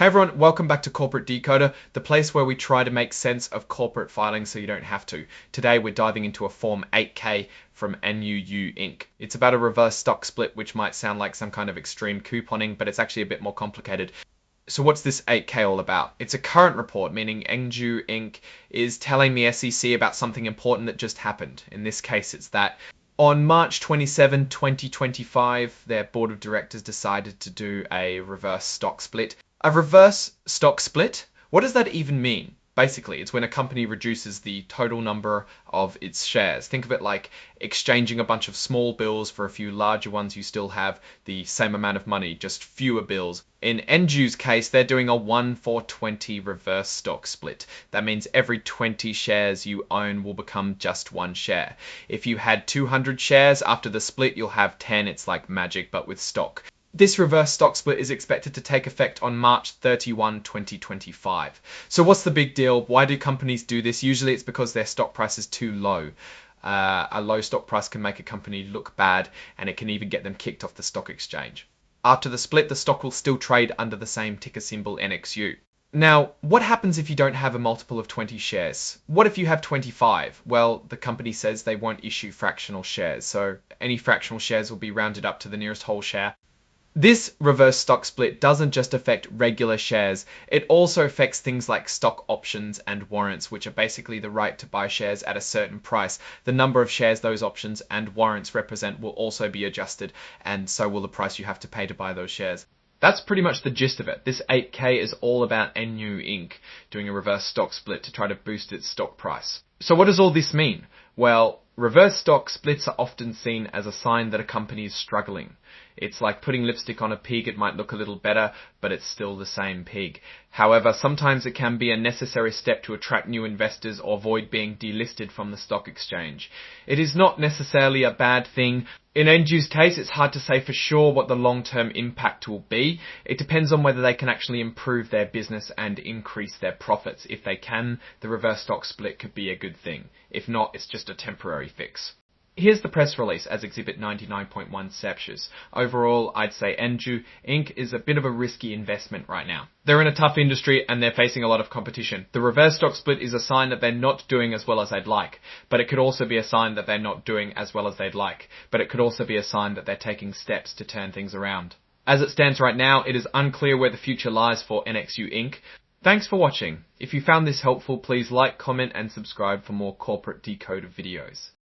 Hey everyone, welcome back to Corporate Decoder, the place where we try to make sense of corporate filings so you don't have to. Today we're diving into a Form 8K from NUU Inc. It's about a reverse stock split, which might sound like some kind of extreme couponing, but it's actually a bit more complicated. So what's this 8K all about? It's a current report, meaning NUU Inc. is telling the SEC about something important that just happened. In this case, it's that on March 27, 2025, their board of directors decided to do a reverse stock split. A reverse stock split? What does that even mean? Basically, it's when a company reduces the total number of its shares. Think of it like exchanging a bunch of small bills for a few larger ones. You still have the same amount of money, just fewer bills. In NUU's case, they're doing a 1-for-20 reverse stock split. That means every 20 shares you own will become just one share. If you had 200 shares after the split, you'll have 10. It's like magic, but with stock. This reverse stock split is expected to take effect on March 31, 2025. So what's the big deal? Why do companies do this? Usually it's because their stock price is too low. A low stock price can make a company look bad, and it can even get them kicked off the stock exchange. After the split, the stock will still trade under the same ticker symbol NXU. Now, what happens if you don't have a multiple of 20 shares? What if you have 25? Well, the company says they won't issue fractional shares, so any fractional shares will be rounded up to the nearest whole share. This reverse stock split doesn't just affect regular shares, it also affects things like stock options and warrants, which are basically the right to buy shares at a certain price. The number of shares those options and warrants represent will also be adjusted, and so will the price you have to pay to buy those shares. That's pretty much the gist of it. This 8K is all about NUU Inc. doing a reverse stock split to try to boost its stock price. So what does all this mean? Well, reverse stock splits are often seen as a sign that a company is struggling. It's like putting lipstick on a pig. It might look a little better, but it's still the same pig. However, sometimes it can be a necessary step to attract new investors or avoid being delisted from the stock exchange. It is not necessarily a bad thing. In NUU's case, it's hard to say for sure what the long-term impact will be. It depends on whether they can actually improve their business and increase their profits. If they can, the reverse stock split could be a good thing. If not, it's just a temporary fix. Here's the press release as Exhibit 99.1 septuas. Overall, I'd say NUU Inc. is a bit of a risky investment right now. They're in a tough industry and they're facing a lot of competition. The reverse stock split is a sign that they're not doing as well as they'd like, but it could also be a sign that they're not doing as well as they'd like, but it could also be a sign that they're taking steps to turn things around. As it stands right now, it is unclear where the future lies for NXU Inc. Thanks for watching. If you found this helpful, please like, comment and subscribe for more Corporate Decoder videos.